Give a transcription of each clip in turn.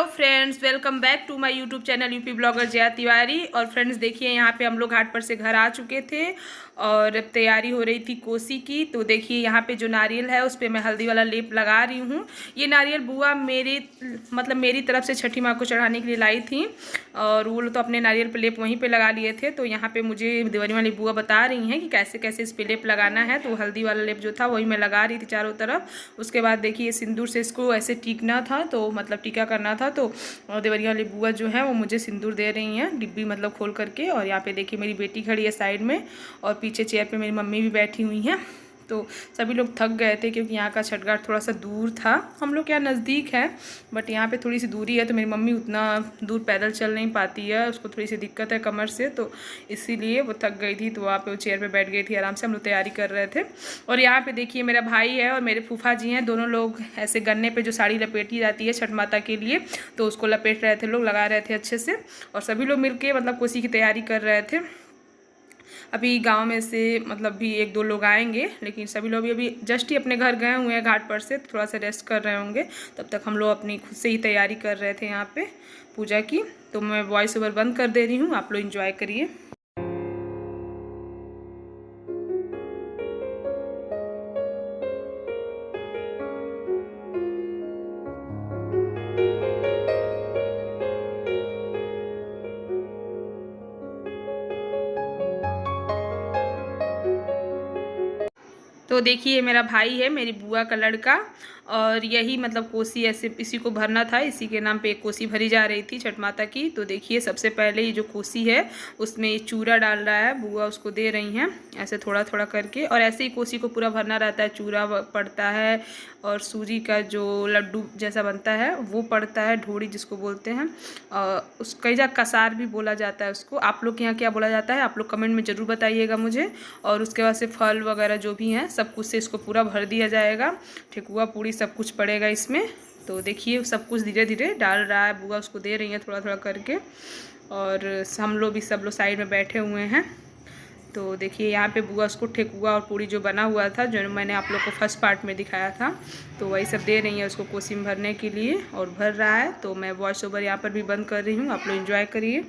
Friends, welcome back to my YouTube channel UP blogger Jaya Tiwari. और friends देखिए, यहाँ पे हम लोग घाट पर से घर आ चुके थे और अब तैयारी हो रही थी कोसी की। तो देखिए यहाँ पे जो नारियल है उस पर मैं हल्दी वाला लेप लगा रही हूँ। ये नारियल बुआ मेरी तरफ से छठी माँ को चढ़ाने के लिए लाई थी और वो तो अपने नारियल पे लेप वहीं पे लगा लिए थे। तो यहाँ पे मुझे देवरी वाली बुआ बता रही हैं कि कैसे कैसे इस पे लेप लगाना है। तो हल्दी वाला लेप जो था वही मैं लगा रही थी चारों तरफ। उसके बाद देखिए सिंदूर से इसको ऐसे टीकना था, तो मतलब टीका करना था। तो देवरिया वाली बुआ जो है वो मुझे सिंदूर दे रही हैं, डिब्बी मतलब खोल करके। और यहाँ पे देखिए मेरी बेटी खड़ी है साइड में और पीछे चेयर पे मेरी मम्मी भी बैठी हुई हैं। तो सभी लोग थक गए थे क्योंकि यहाँ का छठ घाट थोड़ा सा दूर था। हम लोग क्या नज़दीक है बट यहाँ पे थोड़ी सी दूरी है, तो मेरी मम्मी उतना दूर पैदल चल नहीं पाती है, उसको थोड़ी सी दिक्कत है कमर से, तो इसीलिए वो थक गई थी। तो वहाँ पे वो चेयर पे बैठ गई थी आराम से। हम लोग तैयारी कर रहे थे। और यहाँ पे देखिए मेरा भाई है और मेरे फूफा जी हैं, दोनों लोग ऐसे गन्ने पे जो साड़ी लपेटी जाती है छठ माता के लिए, तो उसको लपेट रहे थे, लोग लगा रहे थे अच्छे से। और सभी लोग मिलके मतलब कोसी की तैयारी कर रहे थे। अभी गांव में से मतलब भी एक दो लोग आएंगे, लेकिन सभी लोग अभी जस्ट ही अपने घर गए हुए हैं घाट पर से, थोड़ा सा रेस्ट कर रहे होंगे। तब तक हम लोग अपनी खुद से ही तैयारी कर रहे थे यहाँ पे पूजा की। तो मैं वॉइस ओवर बंद कर दे रही हूँ, आप लोग एंजॉय करिए। तो देखिए मेरा भाई है, मेरी बुआ का लड़का, और यही मतलब कोसी ऐसे इसी को भरना था, इसी के नाम पे एक कोसी भरी जा रही थी छठ माता की। तो देखिए सबसे पहले ये जो कोसी है उसमें ये चूरा डाल रहा है, बुआ उसको दे रही हैं ऐसे थोड़ा थोड़ा करके। और ऐसे ही कोसी को पूरा भरना रहता है, चूरा पड़ता है और सूजी का जो लड्डू जैसा बनता है वो पड़ता है, ढोड़ी जिसको बोलते हैं। उस कई जगह कसार भी बोला जाता है उसको। आप लोग के यहाँ क्या बोला जाता है आप लोग कमेंट में ज़रूर बताइएगा मुझे। और उसके बाद से फल वगैरह जो भी हैं सब कुछ से इसको पूरा भर दिया जाएगा, ठेकुआ पूड़ी सब कुछ पड़ेगा इसमें। तो देखिए सब कुछ धीरे धीरे डाल रहा है, बुआ उसको दे रही है थोड़ा थोड़ा करके। और हम लोग भी सब लोग साइड में बैठे हुए हैं। तो देखिए यहाँ पे बुआ उसको ठेकुआ और पूड़ी जो बना हुआ था, जो मैंने आप लोग को फर्स्ट पार्ट में दिखाया था, तो वही सब दे रही है उसको कोसी में भरने के लिए और भर रहा है। तो मैं वॉइस ओवर यहाँ पर भी बंद कर रही हूँ, आप लोग एंजॉय करिए।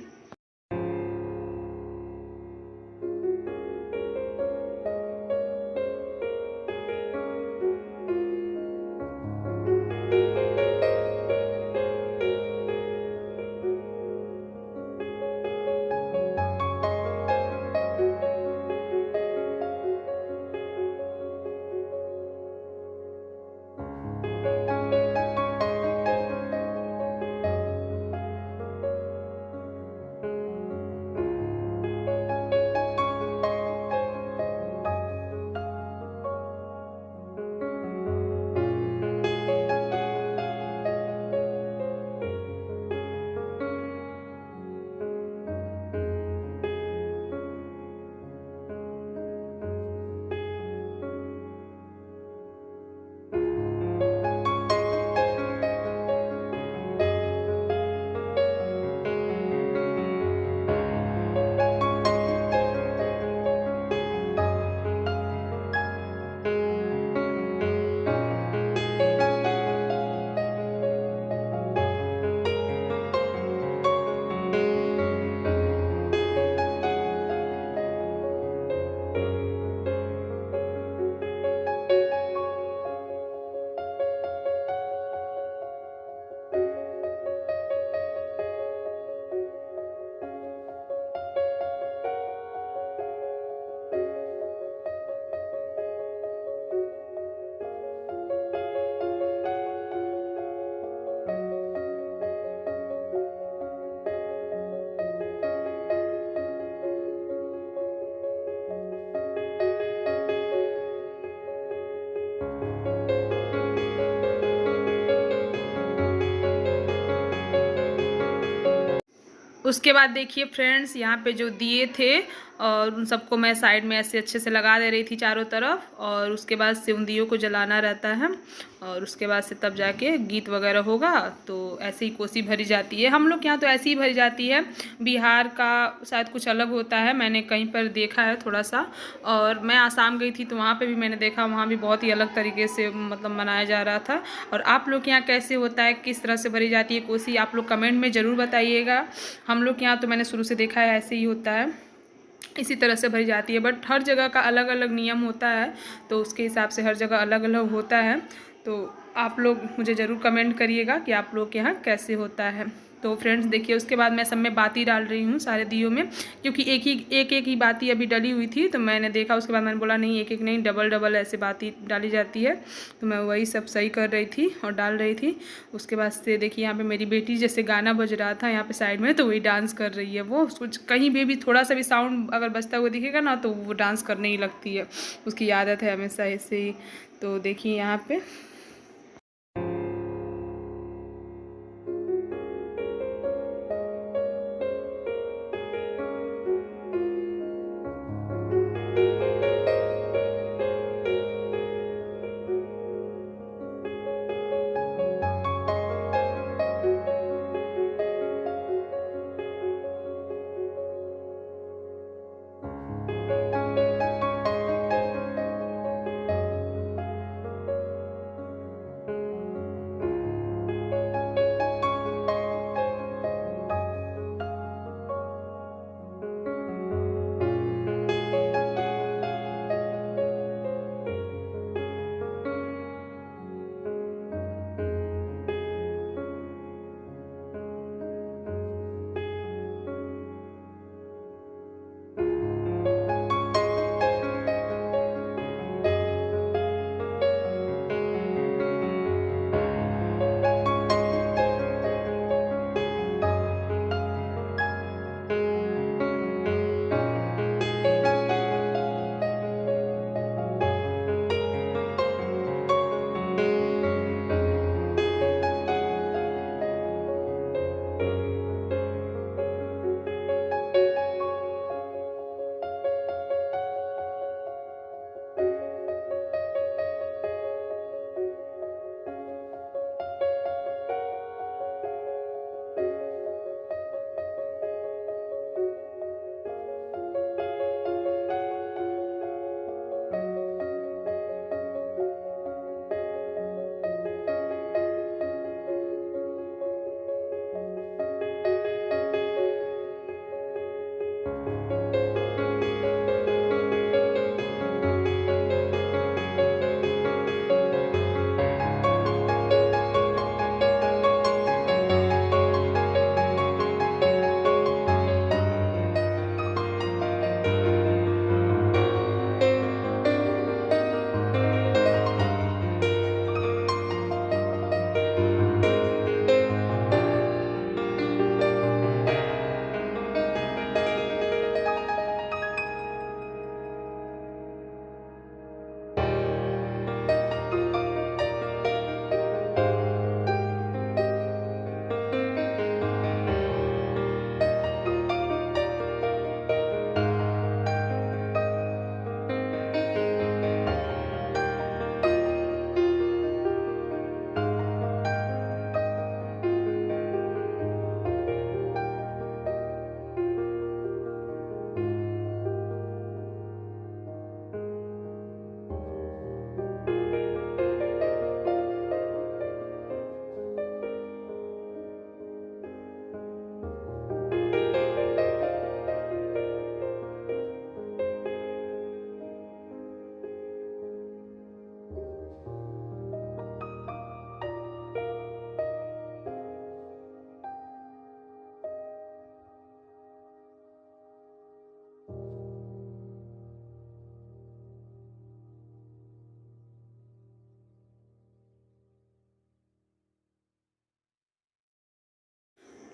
उसके बाद देखिए फ्रेंड्स यहाँ पे जो दिए थे और उन सबको मैं साइड में ऐसे अच्छे से लगा दे रही थी चारों तरफ। और उसके बाद से उंदियों को जलाना रहता है और उसके बाद से तब जाके गीत वगैरह होगा। तो ऐसे ही कोसी भरी जाती है, हम लोग के यहाँ तो ऐसे ही भरी जाती है। बिहार का शायद कुछ अलग होता है, मैंने कहीं पर देखा है थोड़ा सा। और मैं आसाम गई थी तो वहाँ पे भी मैंने देखा, वहाँ भी बहुत ही अलग तरीके से मतलब मनाया जा रहा था। और आप लोग के यहाँ कैसे होता है, किस तरह से भरी जाती है कोसी, आप लोग कमेंट में ज़रूर बताइएगा। हम लोग के यहाँ तो मैंने शुरू से देखा है ऐसे ही होता है, इसी तरह से भरी जाती है। बट हर जगह का अलग अलग नियम होता है, तो उसके हिसाब से हर जगह अलग अलग होता है। तो आप लोग मुझे ज़रूर कमेंट करिएगा कि आप लोग के यहाँ कैसे होता है। तो फ्रेंड्स देखिए, उसके बाद मैं सब में बाती डाल रही हूँ सारे दियों में, क्योंकि एक एक ही बाती अभी डली हुई थी। तो मैंने देखा, उसके बाद मैंने बोला नहीं एक एक नहीं, डबल डबल ऐसे बाती डाली जाती है। तो मैं वही सब सही कर रही थी और डाल रही थी। उसके बाद से देखिए यहाँ पे मेरी बेटी जैसे गाना बज रहा था यहाँ पे साइड में, तो वही डांस कर रही है। वो कुछ कहीं भी थोड़ा सा भी साउंड अगर बजता हुआ दिखेगा ना तो वो डांस करने ही लगती है, उसकी आदत है हमेशा ऐसे ही। तो देखिए यहाँ पे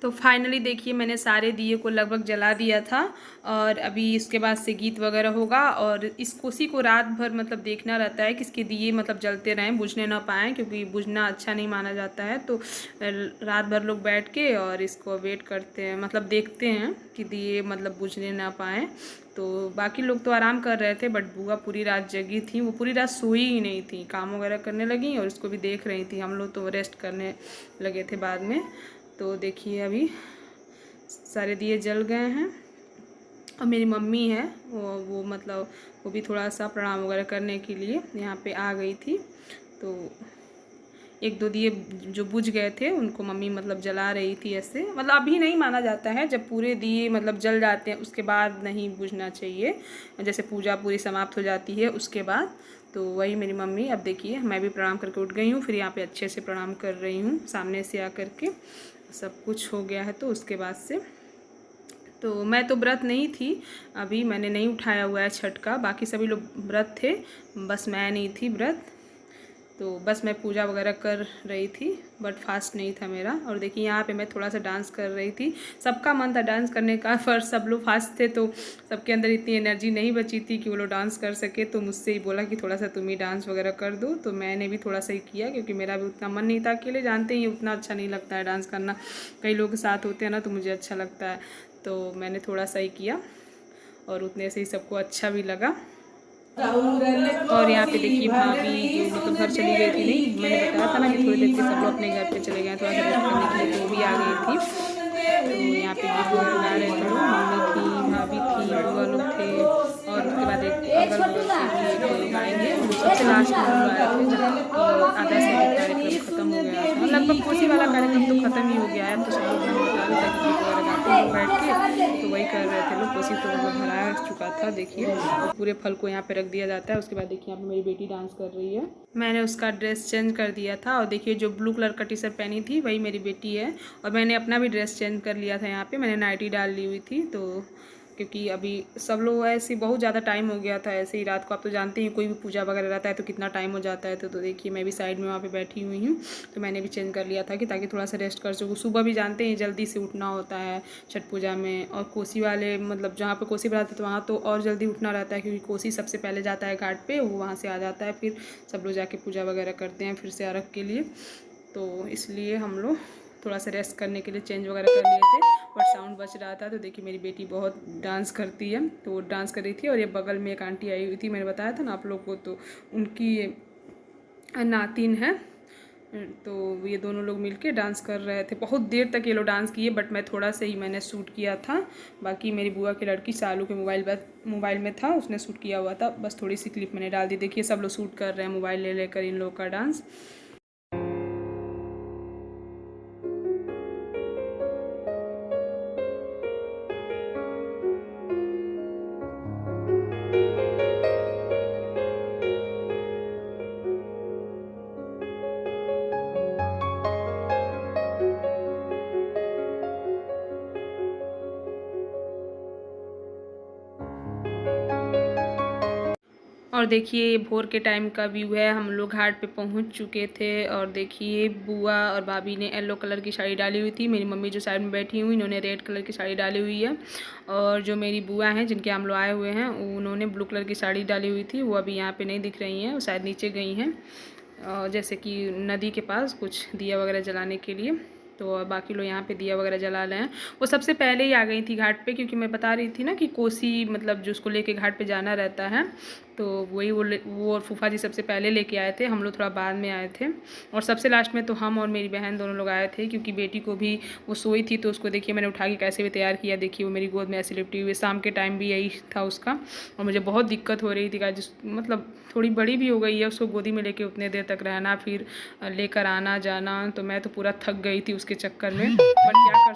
तो फाइनली देखिए मैंने सारे दिए को लगभग जला दिया था और अभी इसके बाद से गीत वगैरह होगा। और इस कोसी को रात भर मतलब देखना रहता है कि इसके दिए मतलब जलते रहें, बुझने ना पाएँ, क्योंकि बुझना अच्छा नहीं माना जाता है। तो रात भर लोग बैठ के और इसको वेट करते हैं, मतलब देखते हैं कि दिए मतलब बुझने ना पाएँ। तो बाकी लोग तो आराम कर रहे थे, बट बुआ पूरी रात जगी थी। वो पूरी रात सोई ही नहीं थी, काम वगैरह करने लगी और इसको भी देख रही थी। हम लोग तो रेस्ट करने लगे थे बाद में। तो देखिए अभी सारे दिए जल गए हैं और मेरी मम्मी है वो मतलब वो भी थोड़ा सा प्रणाम वगैरह करने के लिए यहाँ पे आ गई थी। तो एक दो दिए जो बुझ गए थे उनको मम्मी मतलब जला रही थी ऐसे। मतलब अभी नहीं माना जाता है, जब पूरे दिए मतलब जल जाते हैं उसके बाद नहीं बुझना चाहिए, जैसे पूजा पूरी समाप्त हो जाती है उसके बाद। तो वही मेरी मम्मी, अब देखिए मैं भी प्रणाम करके उठ गई हूँ, फिर यहाँ पे अच्छे से प्रणाम कर रही हूँ सामने से आकर के। सब कुछ हो गया है तो उसके बाद से तो मैं तो व्रत नहीं थी, अभी मैंने नहीं उठाया हुआ है छठ का। बाकी सभी लोग व्रत थे, बस मैं नहीं थी व्रत। तो बस मैं पूजा वगैरह कर रही थी, बट फास्ट नहीं था मेरा। और देखिए यहाँ पे मैं थोड़ा सा डांस कर रही थी, सबका मन था डांस करने का, पर सब लोग फास्ट थे तो सबके अंदर इतनी एनर्जी नहीं बची थी कि वो लोग डांस कर सके। तो मुझसे ही बोला कि थोड़ा सा तुम ही डांस वगैरह कर दो, तो मैंने भी थोड़ा सा ही किया, क्योंकि मेरा भी उतना मन नहीं था। अकेले जानते ही उतना अच्छा नहीं लगता है डांस करना, कई लोग के साथ होते हैं ना तो मुझे अच्छा लगता है। तो मैंने थोड़ा सा ही किया और उतने से ही सबको अच्छा भी लगा। और यहाँ पे देखिए भाभी जो मतलब घर चली गई थी, नहीं मैंने बताया था ना कि थोड़ी देर के सब लोग अपने घर पे चले गए थोड़ा सा रेस्ट करने के लिए, तो वो भी आ गई थी। तो यहाँ पे गीत वगैरह गा रहे थे लोग, मम्मी थी, भाभी थी, बुआ लोग थे। और उसके बाद एक अगल बगल के भी लोग आएंगे। सबसे लास्ट में हम आए थे जब आधा से अधिक कार्यक्रम खत्म हो गया था, लगभग कोसी वाला कार्यक्रम तो खत्म ही हो गया है। तो सब लोग मैंने बता दिया था कि गीत वगैरह गाते हैं बैठ के, तो वही कर रहे थे लोग। कोसी तो मतलब भरा चुका था देखिए, तो पूरे फल को यहाँ पे रख दिया जाता है। उसके बाद देखिए यहाँ पे मेरी बेटी डांस कर रही है, मैंने उसका ड्रेस चेंज कर दिया था। और देखिए जो ब्लू कलर का टी शर्ट पहनी थी वही मेरी बेटी है। और मैंने अपना भी ड्रेस चेंज कर लिया था, यहाँ पे मैंने नाइटी डाल ली हुई थी। तो क्योंकि अभी सब लोग ऐसे बहुत ज़्यादा टाइम हो गया था ऐसे ही रात को, आप तो जानते हैं कोई भी पूजा वगैरह रहता है तो कितना टाइम हो जाता है। तो देखिए मैं भी साइड में वहाँ पे बैठी हुई हूँ, तो मैंने भी चेंज कर लिया था कि ताकि थोड़ा सा रेस्ट कर सकूँ। सुबह भी जानते हैं जल्दी से उठना होता है छठ पूजा में। और कोसी वाले मतलब जहाँ पर कोसी बनाते तो वहाँ तो और जल्दी उठना रहता है, क्योंकि कोसी सबसे पहले जाता है घाट पर, वो वहाँ से आ जाता है, फिर सब लोग जाके पूजा वगैरह करते हैं फिर से अर्घ के लिए। तो इसलिए हम लोग थोड़ा सा रेस्ट करने के लिए चेंज वगैरह कर लिए थे, बट साउंड बच रहा था। तो देखिए मेरी बेटी बहुत डांस करती है, तो वो डांस कर रही थी। और ये बगल में एक आंटी आई हुई थी, मैंने बताया था ना आप लोग को, तो उनकी नातिन है। तो ये दोनों लोग मिलके डांस कर रहे थे, बहुत देर तक ये लोग डांस किए, बट मैं थोड़ा सा ही मैंने शूट किया था। बाकी मेरी बुआ की लड़की सालू के मोबाइल में था, उसने शूट किया हुआ था, बस थोड़ी सी क्लिप मैंने डाल दी। देखिए सब लोग शूट कर रहे हैं मोबाइल ले लेकर इन लोग का डांस। और देखिए भोर के टाइम का व्यू है, हम लोग घाट पे पहुंच चुके थे। और देखिए बुआ और भाभी ने येलो कलर की साड़ी डाली हुई थी, मेरी मम्मी जो साइड में बैठी हुई इन्होंने रेड कलर की साड़ी डाली हुई है। और जो मेरी बुआ हैं जिनके हम लोग आए हुए हैं उन्होंने ब्लू कलर की साड़ी डाली हुई थी, वो अभी यहाँ पे नहीं दिख रही हैं, वो शायद नीचे गई हैं जैसे कि नदी के पास कुछ दिया वगैरह जलाने के लिए। तो बाकी लोग यहाँ पे दिया वगैरह जला रहे हैं। वो सबसे पहले ही आ गई थी घाट पे, क्योंकि मैं बता रही थी ना कि कोसी मतलब जो उसको लेके घाट पे जाना रहता है, तो वही वो और फूफा जी सबसे पहले लेके आए थे, हम लोग थोड़ा बाद में आए थे। और सबसे लास्ट में तो हम और मेरी बहन दोनों लोग आए थे, क्योंकि बेटी को भी वो सोई थी तो उसको देखिए मैंने उठा के कैसे भी तैयार किया। देखिए वो मेरी गोद में ऐसे लिपटी हुई, शाम के टाइम भी यही था उसका। और मुझे बहुत दिक्कत हो रही थी, मतलब थोड़ी बड़ी भी हो गई है, उसको गोदी में लेके उतने देर तक रहना, फिर लेकर आना जाना, तो मैं तो पूरा थक गई थी उसके चक्कर में। बट क्या कर,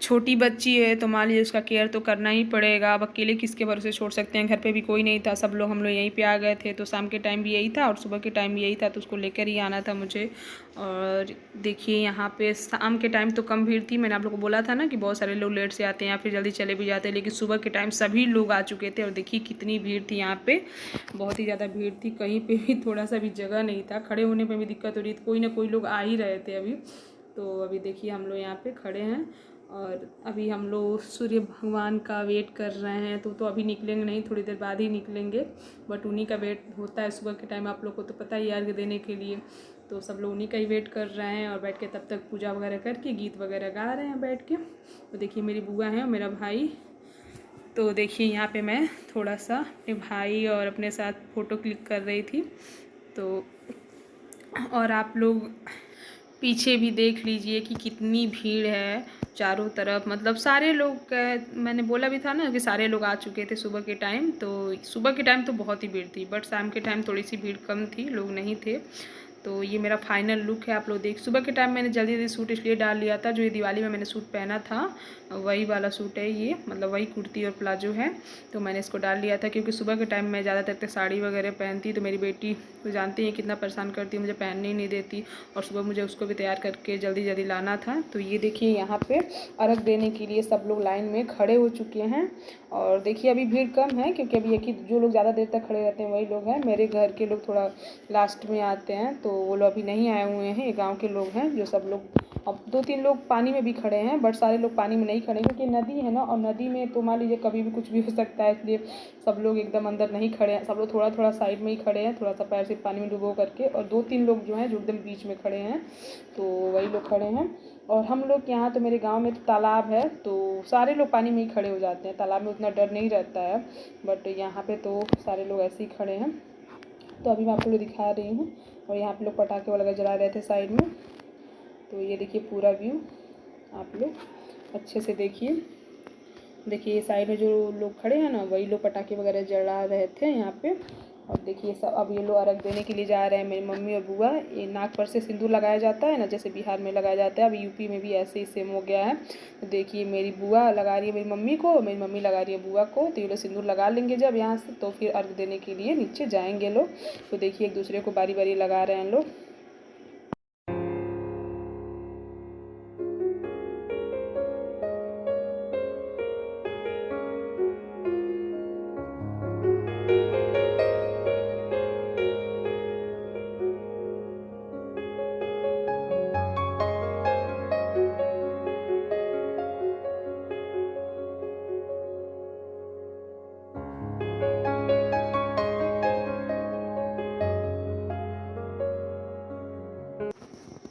छोटी बच्ची है तो मान लीजिए उसका केयर तो करना ही पड़ेगा। अब अकेले किसके भरोसे छोड़ सकते हैं, घर पे भी कोई नहीं था, सब लोग हम लोग यहीं पे आ गए थे। तो शाम के टाइम भी यही था और सुबह के टाइम भी यही था, तो उसको लेकर ही आना था मुझे। और देखिए यहाँ पे शाम के टाइम तो कम भीड़ थी, मैंने आप लोग को बोला था ना कि बहुत सारे लोग लेट से आते हैं या फिर जल्दी चले भी जाते हैं, लेकिन सुबह के टाइम सभी लोग आ चुके थे। और देखिए कितनी भीड़ थी यहाँ पे, बहुत ही ज़्यादा भीड़ थी, कहीं पर भी थोड़ा सा भी जगह नहीं था, खड़े होने पर भी दिक्कत हो रही थी, कोई ना कोई लोग आ ही रहे थे अभी। तो अभी देखिए हम लोग यहाँ पर खड़े हैं और अभी हम लोग सूर्य भगवान का वेट कर रहे हैं। तो अभी निकलेंगे नहीं, थोड़ी देर बाद ही निकलेंगे, बट उन्हीं का वेट होता है सुबह के टाइम। आप लोग को तो पता ही है अर्घ देने के लिए, तो सब लोग उन्हीं का ही वेट कर रहे हैं और बैठ के तब तक पूजा वगैरह करके गीत वगैरह गा रहे हैं बैठ के। तो देखिए मेरी बुआ है और मेरा भाई। तो देखिए यहाँ पे मैं थोड़ा सा अपने भाई और अपने साथ फ़ोटो क्लिक कर रही थी। तो और आप लोग पीछे भी देख लीजिए कि कितनी भीड़ है चारों तरफ। मतलब सारे लोग, मैंने बोला भी था ना कि सारे लोग आ चुके थे सुबह के टाइम। तो सुबह के टाइम तो बहुत ही भीड़ थी, बट शाम के टाइम थोड़ी सी भीड़ कम थी, लोग नहीं थे। तो ये मेरा फाइनल लुक है, आप लोग देख। सुबह के टाइम मैंने जल्दी जल्दी सूट इसलिए डाल लिया था, जो ये दिवाली में मैंने सूट पहना था वही वाला सूट है ये, मतलब वही कुर्ती और प्लाजो है। तो मैंने इसको डाल लिया था क्योंकि सुबह के टाइम मैं ज़्यादातर तो साड़ी वगैरह पहनती, तो मेरी बेटी तो जानती है कितना परेशान करती है, मुझे पहनने ही नहीं देती। और सुबह मुझे उसको भी तैयार करके जल्दी जल्दी लाना था। तो ये देखिए यहाँ पे अर्घ देने के लिए सब लोग लाइन में खड़े हो चुके हैं। और देखिए अभी भीड़ कम है क्योंकि अभी एक ही जो लोग ज़्यादा देर तक खड़े रहते हैं वही लोग हैं। मेरे घर के लोग थोड़ा लास्ट में आते हैं, तो वो लोग अभी नहीं आए हुए हैं। ये गांव के लोग हैं जो सब लोग, अब 2-3 लोग पानी में भी खड़े हैं, बट सारे लोग पानी में नहीं खड़े क्योंकि नदी है ना, और नदी में तो मान लीजिए कभी भी कुछ भी हो सकता है, इसलिए सब लोग एकदम अंदर नहीं खड़े हैं। सब लोग थोड़ा थोड़ा साइड में ही खड़े हैं, थोड़ा सा पैर से पानी में डुबो करके। और 2-3 लोग जो हैं जो एकदम बीच में खड़े हैं, तो वही लोग खड़े हैं। और हम लोग यहाँ तो मेरे गांव में तो तालाब है, तो सारे लोग पानी में ही खड़े हो जाते हैं। तालाब में उतना डर नहीं रहता है, बट यहाँ पे तो सारे लोग ऐसे ही खड़े हैं। तो अभी मैं आप लोग दिखा रही हूँ। और यहाँ पे लोग पटाखे वगैरह जला रहे थे साइड में। तो ये देखिए पूरा व्यू आप लोग अच्छे से देखिए। देखिए ये साइड में जो लोग खड़े हैं ना, वही लोग पटाखे वगैरह जला रहे थे यहाँ पे। और देखिए सब अब ये लोग अर्घ देने के लिए जा रहे हैं, मेरी मम्मी और बुआ। ये नाक पर से सिंदूर लगाया जाता है ना, जैसे बिहार में लगाया जाता है, अब यूपी में भी ऐसे ही सेम हो गया है। तो देखिए मेरी बुआ लगा रही है मेरी मम्मी को, मेरी मम्मी लगा रही है बुआ को। तो ये लोग सिंदूर लगा लेंगे जब यहाँ से, तो फिर अर्घ देने के लिए नीचे जाएंगे लोग। तो देखिए एक दूसरे को बारी बारी लगा रहे हैं लोग।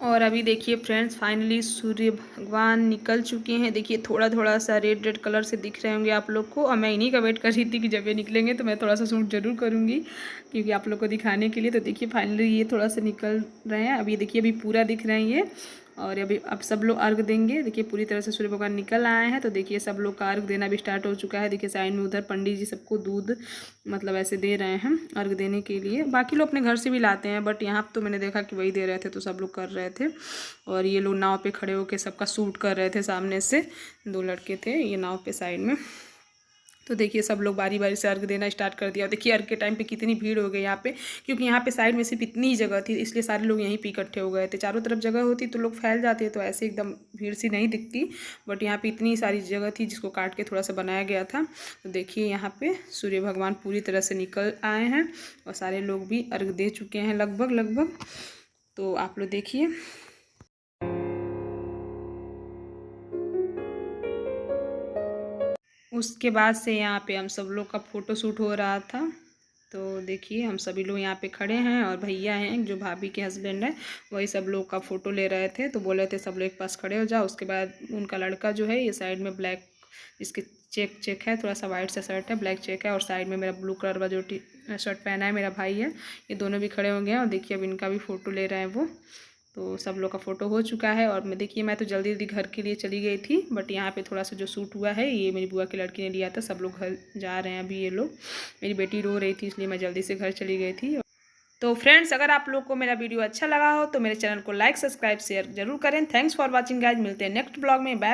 और अभी देखिए फ्रेंड्स फाइनली सूर्य भगवान निकल चुके हैं। देखिए थोड़ा थोड़ा सा रेड रेड कलर से दिख रहे होंगे आप लोग को। और मैं इन्हीं का वेट कर रही थी कि जब ये निकलेंगे तो मैं थोड़ा सा शूट जरूर करूँगी क्योंकि आप लोग को दिखाने के लिए। तो देखिए फाइनली ये थोड़ा सा निकल रहे हैं। अभी देखिए अभी पूरा दिख रहे हैं ये। और अभी अब सब लोग अर्घ देंगे। देखिए पूरी तरह से सूर्य भगवान निकल आए हैं। तो देखिए सब लोग का अर्घ देना भी स्टार्ट हो चुका है। देखिए साइड में उधर पंडित जी सबको दूध मतलब ऐसे दे रहे हैं अर्घ देने के लिए। बाकी लोग अपने घर से भी लाते हैं, बट यहाँ तो मैंने देखा कि वही दे रहे थे, तो सब लोग कर रहे थे। और ये लोग नाव पे खड़े होकर सबका शूट कर रहे थे। सामने से 2 लड़के थे ये नाव पे साइड में। तो देखिए सब लोग बारी बारी से अर्घ देना स्टार्ट कर दिया। देखिए अर्घ के टाइम पे कितनी भीड़ हो गई यहाँ पे, क्योंकि यहाँ पे साइड में सिर्फ इतनी ही जगह थी, इसलिए सारे लोग यहीं पे इकट्ठे हो गए थे। चारों तरफ जगह होती तो लोग फैल जाते, तो ऐसे एकदम भीड़ सी नहीं दिखती। बट यहाँ पे इतनी सारी जगह थी जिसको काट के थोड़ा सा बनाया गया था। तो देखिए यहाँ पे सूर्य भगवान पूरी तरह से निकल आए हैं और सारे लोग भी अर्घ दे चुके हैं लगभग। तो आप लोग देखिए। उसके बाद से यहाँ पे हम सब लोग का फ़ोटो शूट हो रहा था। तो देखिए हम सभी लोग यहाँ पे खड़े हैं और भैया हैं जो भाभी के हस्बैंड हैं, वही सब लोग का फ़ोटो ले रहे थे। तो बोले थे सब लोग एक पास खड़े हो जाओ। उसके बाद उनका लड़का जो है ये साइड में ब्लैक, इसके चेक है, थोड़ा सा वाइट सा शर्ट है, ब्लैक चेक है। और साइड में मेरा ब्लू कलर का जो शर्ट पहना है मेरा भाई है, ये दोनों भी खड़े हो गए हैं। और देखिए अब इनका भी फ़ोटो ले रहे हैं वो। तो सब लोग का फ़ोटो हो चुका है। और मैं देखिए मैं तो जल्दी जल्दी घर के लिए चली गई थी, बट यहाँ पे थोड़ा सा जो शूट हुआ है ये मेरी बुआ की लड़की ने लिया था। सब लोग घर जा रहे हैं अभी ये लोग। मेरी बेटी रो रही थी इसलिए मैं जल्दी से घर चली गई थी। तो फ्रेंड्स अगर आप लोग को मेरा वीडियो अच्छा लगा हो तो मेरे चैनल को लाइक सब्सक्राइब शेयर जरूर करें। Thanks for watching guys. मिलते हैं नेक्स्ट ब्लॉग में। बाय।